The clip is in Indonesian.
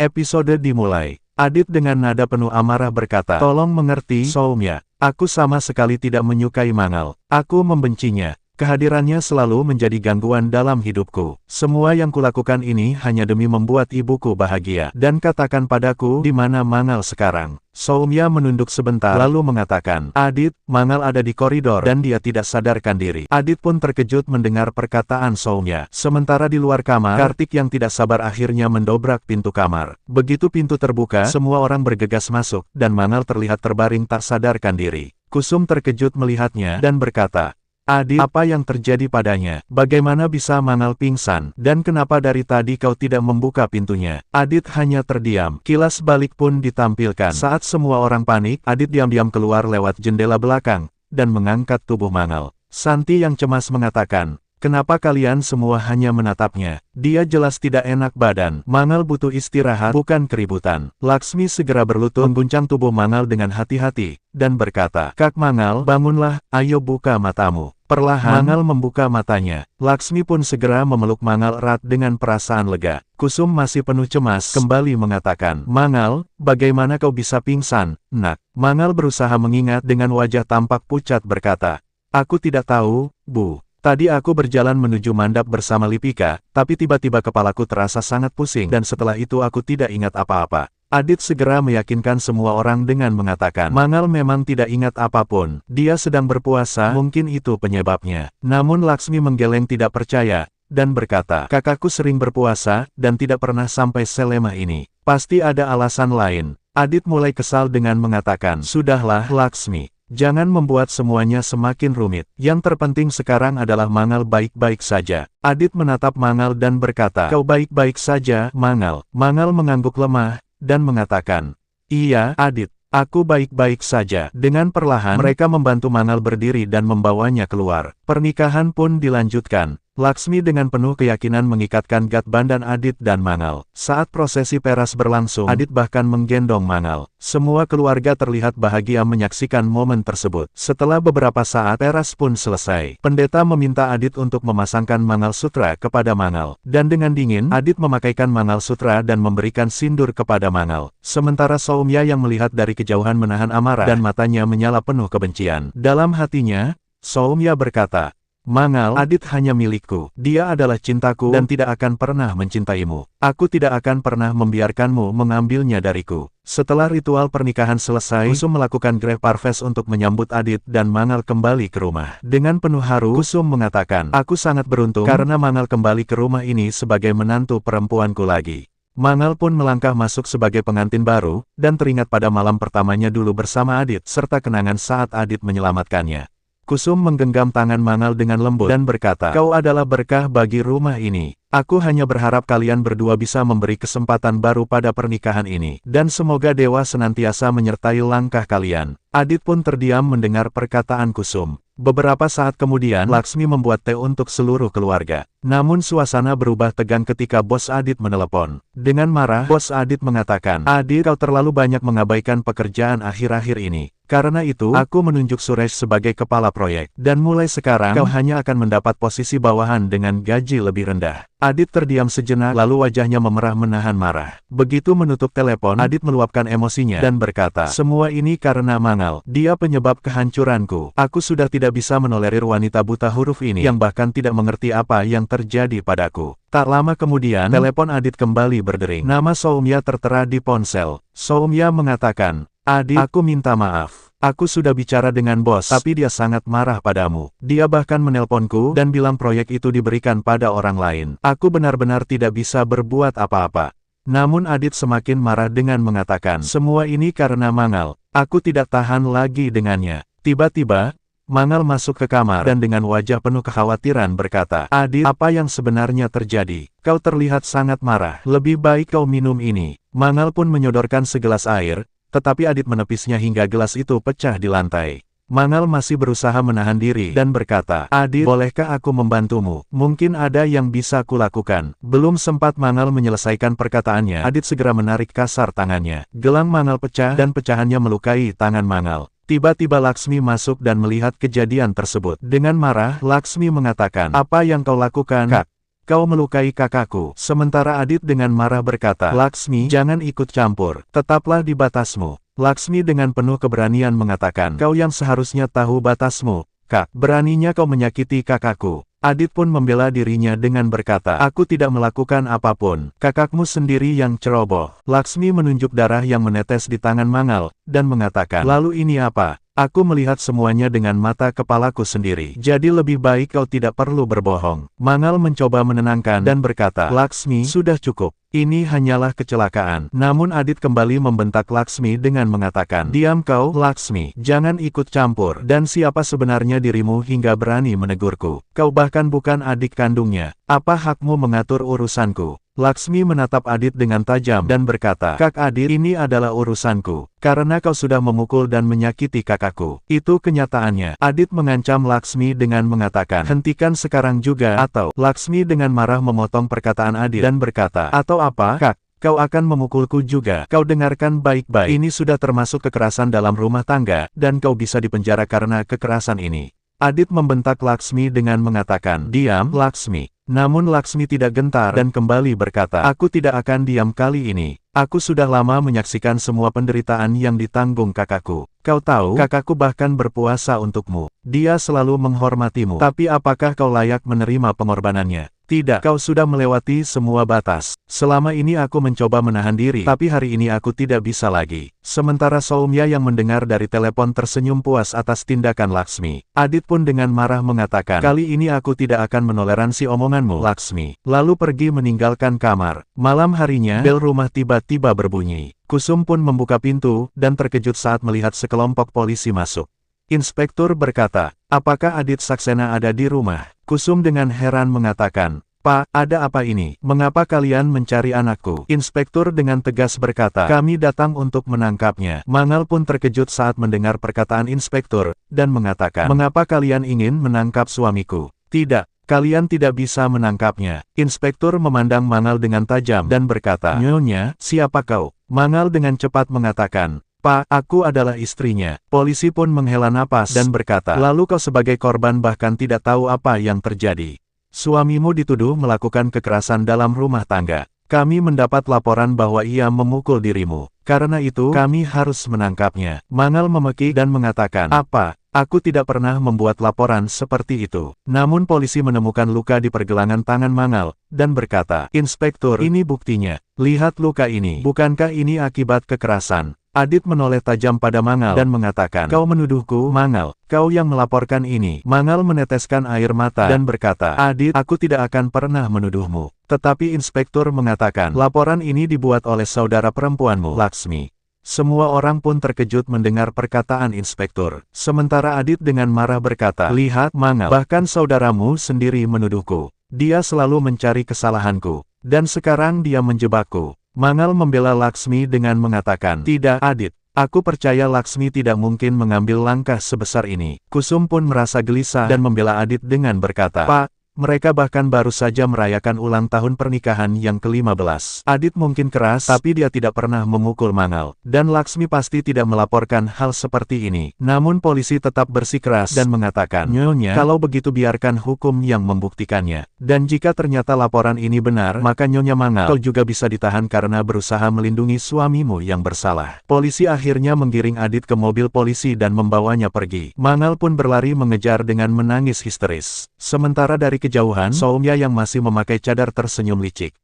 Episode dimulai. Adit dengan nada penuh amarah berkata, "Tolong mengerti, Soumya. Aku sama sekali tidak menyukai Mangal. Aku membencinya. Kehadirannya selalu menjadi gangguan dalam hidupku. Semua yang kulakukan ini hanya demi membuat ibuku bahagia. Dan katakan padaku, di mana Mangal sekarang?" Soumya menunduk sebentar lalu mengatakan, "Adit, Mangal ada di koridor dan dia tidak sadarkan diri." Adit pun terkejut mendengar perkataan Soumya. Sementara di luar kamar, Kartik yang tidak sabar akhirnya mendobrak pintu kamar. Begitu pintu terbuka, semua orang bergegas masuk, dan Mangal terlihat terbaring tak sadarkan diri. Kusum terkejut melihatnya dan berkata, "Adit, apa yang terjadi padanya? Bagaimana bisa Mangal pingsan? Dan kenapa dari tadi kau tidak membuka pintunya?" Adit hanya terdiam. Kilas balik pun ditampilkan. Saat semua orang panik, Adit diam-diam keluar lewat jendela belakang, dan mengangkat tubuh Mangal. Santi yang cemas mengatakan, "Kenapa kalian semua hanya menatapnya? Dia jelas tidak enak badan. Mangal butuh istirahat, bukan keributan." Laksmi segera berlutut mengguncang tubuh Mangal dengan hati-hati, dan berkata, "Kak Mangal, bangunlah, ayo buka matamu." Perlahan, Mangal membuka matanya. Laksmi pun segera memeluk Mangal erat dengan perasaan lega. Kusum masih penuh cemas, kembali mengatakan, "Mangal, bagaimana kau bisa pingsan, nak?" Mangal berusaha mengingat dengan wajah tampak pucat berkata, "Aku tidak tahu, Bu. Tadi aku berjalan menuju mandap bersama Lipika, tapi tiba-tiba kepalaku terasa sangat pusing dan setelah itu aku tidak ingat apa-apa." Adit segera meyakinkan semua orang dengan mengatakan, "Mangal memang tidak ingat apapun. Dia sedang berpuasa, mungkin itu penyebabnya." Namun Laksmi menggeleng tidak percaya, dan berkata, "Kakakku sering berpuasa, dan tidak pernah sampai selemah ini. Pasti ada alasan lain." Adit mulai kesal dengan mengatakan, "Sudahlah Laksmi. Jangan membuat semuanya semakin rumit. Yang terpenting sekarang adalah Mangal baik-baik saja." Adit menatap Mangal dan berkata, "Kau baik-baik saja, Mangal?" Mangal mengangguk lemah, dan mengatakan, "Iya, Adit, aku baik-baik saja." Dengan perlahan, mereka membantu Mangal berdiri dan membawanya keluar. Pernikahan pun dilanjutkan. Laksmi dengan penuh keyakinan mengikatkan Gatban dan Adit dan Mangal. Saat prosesi peras berlangsung, Adit bahkan menggendong Mangal. Semua keluarga terlihat bahagia menyaksikan momen tersebut. Setelah beberapa saat, peras pun selesai. Pendeta meminta Adit untuk memasangkan Mangal Sutra kepada Mangal. Dan dengan dingin, Adit memakaikan Mangal Sutra dan memberikan sindur kepada Mangal. Sementara Soumya yang melihat dari kejauhan menahan amarah dan matanya menyala penuh kebencian. Dalam hatinya, Soumya berkata, "Mangal, Adit hanya milikku. Dia adalah cintaku dan tidak akan pernah mencintaimu. Aku tidak akan pernah membiarkanmu mengambilnya dariku." Setelah ritual pernikahan selesai, Kusum melakukan greh parves untuk menyambut Adit dan Mangal kembali ke rumah. Dengan penuh haru, Kusum mengatakan, "Aku sangat beruntung karena Mangal kembali ke rumah ini sebagai menantu perempuanku lagi." Mangal pun melangkah masuk sebagai pengantin baru, dan teringat pada malam pertamanya dulu bersama Adit, serta kenangan saat Adit menyelamatkannya. Kusum menggenggam tangan Mangal dengan lembut dan berkata, "Kau adalah berkah bagi rumah ini. Aku hanya berharap kalian berdua bisa memberi kesempatan baru pada pernikahan ini. Dan semoga Dewa senantiasa menyertai langkah kalian." Adit pun terdiam mendengar perkataan Kusum. Beberapa saat kemudian, Laksmi membuat teh untuk seluruh keluarga. Namun suasana berubah tegang ketika bos Adit menelepon. Dengan marah, bos Adit mengatakan, "Adit, kau terlalu banyak mengabaikan pekerjaan akhir-akhir ini. Karena itu, aku menunjuk Suresh sebagai kepala proyek. Dan mulai sekarang, kau hanya akan mendapat posisi bawahan dengan gaji lebih rendah." Adit terdiam sejenak, lalu wajahnya memerah menahan marah. Begitu menutup telepon, Adit meluapkan emosinya dan berkata, "Semua ini karena Mangal. Dia penyebab kehancuranku. Aku sudah tidak bisa menolerir wanita buta huruf ini yang bahkan tidak mengerti apa yang terjadi padaku." Tak lama kemudian, telepon Adit kembali berdering. Nama Soumya tertera di ponsel. Soumya mengatakan, "Adit, aku minta maaf. Aku sudah bicara dengan bos, tapi dia sangat marah padamu. Dia bahkan menelponku dan bilang proyek itu diberikan pada orang lain. Aku benar-benar tidak bisa berbuat apa-apa." Namun Adit semakin marah dengan mengatakan, "Semua ini karena Mangal. Aku tidak tahan lagi dengannya." Tiba-tiba, Mangal masuk ke kamar dan dengan wajah penuh kekhawatiran berkata, "Adit, apa yang sebenarnya terjadi? Kau terlihat sangat marah. Lebih baik kau minum ini." Mangal pun menyodorkan segelas air, tetapi Adit menepisnya hingga gelas itu pecah di lantai. Mangal masih berusaha menahan diri dan berkata, "Adit, bolehkah aku membantumu? Mungkin ada yang bisa kulakukan." Belum sempat Mangal menyelesaikan perkataannya, Adit segera menarik kasar tangannya. Gelang Mangal pecah dan pecahannya melukai tangan Mangal. Tiba-tiba Laksmi masuk dan melihat kejadian tersebut. Dengan marah, Laksmi mengatakan, "Apa yang kau lakukan, Kak?" Kau melukai kakakku. Sementara Adit dengan marah berkata, Laksmi, jangan ikut campur. Tetaplah di batasmu. Laksmi dengan penuh keberanian mengatakan, kau yang seharusnya tahu batasmu. Kak, beraninya kau menyakiti kakakku. Adit pun membela dirinya dengan berkata, aku tidak melakukan apapun. Kakakmu sendiri yang ceroboh. Laksmi menunjuk darah yang menetes di tangan Mangal, dan mengatakan, lalu ini apa? Aku melihat semuanya dengan mata kepalaku sendiri. Jadi lebih baik kau tidak perlu berbohong. Mangal mencoba menenangkan dan berkata, Laksmi, sudah cukup. Ini hanyalah kecelakaan. Namun Adit kembali membentak Laksmi dengan mengatakan, diam kau, Laksmi. Jangan ikut campur. Dan siapa sebenarnya dirimu hingga berani menegurku? Kau bahkan bukan adik kandungnya. Apa hakmu mengatur urusanku? Laksmi menatap Adit dengan tajam dan berkata, Kak Adit, ini adalah urusanku. Karena kau sudah memukul dan menyakiti kakakku. Itu kenyataannya. Adit mengancam Laksmi dengan mengatakan, hentikan sekarang juga, atau... Laksmi dengan marah memotong perkataan Adit dan berkata, atau apa, Kak? Kau akan memukulku juga. Kau dengarkan baik-baik. Ini sudah termasuk kekerasan dalam rumah tangga, dan kau bisa dipenjara karena kekerasan ini. Adit membentak Laksmi dengan mengatakan, diam, Laksmi. Namun Laksmi tidak gentar dan kembali berkata, aku tidak akan diam kali ini. Aku sudah lama menyaksikan semua penderitaan yang ditanggung kakakku. Kau tahu, kakakku bahkan berpuasa untukmu. Dia selalu menghormatimu. Tapi apakah kau layak menerima pengorbanannya? Tidak, kau sudah melewati semua batas. Selama ini aku mencoba menahan diri, tapi hari ini aku tidak bisa lagi. Sementara Soumya yang mendengar dari telepon tersenyum puas atas tindakan Laksmi. Adit pun dengan marah mengatakan, kali ini aku tidak akan menoleransi omonganmu, Laksmi. Lalu pergi meninggalkan kamar. Malam harinya, bel rumah tiba-tiba berbunyi. Kusum pun membuka pintu, dan terkejut saat melihat sekelompok polisi masuk. Inspektur berkata, apakah Adit Saksena ada di rumah? Kusum dengan heran mengatakan, Pak, ada apa ini? Mengapa kalian mencari anakku? Inspektur dengan tegas berkata, kami datang untuk menangkapnya. Mangal pun terkejut saat mendengar perkataan inspektur, dan mengatakan, mengapa kalian ingin menangkap suamiku? Tidak, kalian tidak bisa menangkapnya. Inspektur memandang Mangal dengan tajam dan berkata, Nyonya, siapa kau? Mangal dengan cepat mengatakan, Pak, aku adalah istrinya. Polisi pun menghela napas dan berkata, lalu kau sebagai korban bahkan tidak tahu apa yang terjadi. Suamimu dituduh melakukan kekerasan dalam rumah tangga. Kami mendapat laporan bahwa ia memukul dirimu. Karena itu, kami harus menangkapnya. Mangal memeki dan mengatakan, apa? Aku tidak pernah membuat laporan seperti itu. Namun polisi menemukan luka di pergelangan tangan Mangal, dan berkata, Inspektur, ini buktinya. Lihat luka ini. Bukankah ini akibat kekerasan? Adit menoleh tajam pada Mangal dan mengatakan, kau menuduhku, Mangal, kau yang melaporkan ini. Mangal meneteskan air mata dan berkata, Adit, aku tidak akan pernah menuduhmu. Tetapi inspektur mengatakan, laporan ini dibuat oleh saudara perempuanmu, Laksmi. Semua orang pun terkejut mendengar perkataan inspektur. Sementara Adit dengan marah berkata, lihat Mangal, bahkan saudaramu sendiri menuduhku. Dia selalu mencari kesalahanku. Dan sekarang dia menjebakku. Mangal membela Laksmi dengan mengatakan, tidak, Adit. Aku percaya Laksmi tidak mungkin mengambil langkah sebesar ini. Kusum pun merasa gelisah dan membela Adit dengan berkata, Pak, mereka bahkan baru saja merayakan ulang tahun pernikahan yang ke-15. Adit mungkin keras, tapi dia tidak pernah memukul Mangal. Dan Laksmi pasti tidak melaporkan hal seperti ini. Namun polisi tetap bersikeras dan mengatakan, Nyonya, kalau begitu biarkan hukum yang membuktikannya. Dan jika ternyata laporan ini benar, maka Nyonya Mangal, kau juga bisa ditahan karena berusaha melindungi suamimu yang bersalah. Polisi akhirnya menggiring Adit ke mobil polisi dan membawanya pergi. Mangal pun berlari mengejar dengan menangis histeris. Sementara dari kejauhan, Soumya yang masih memakai cadar tersenyum licik.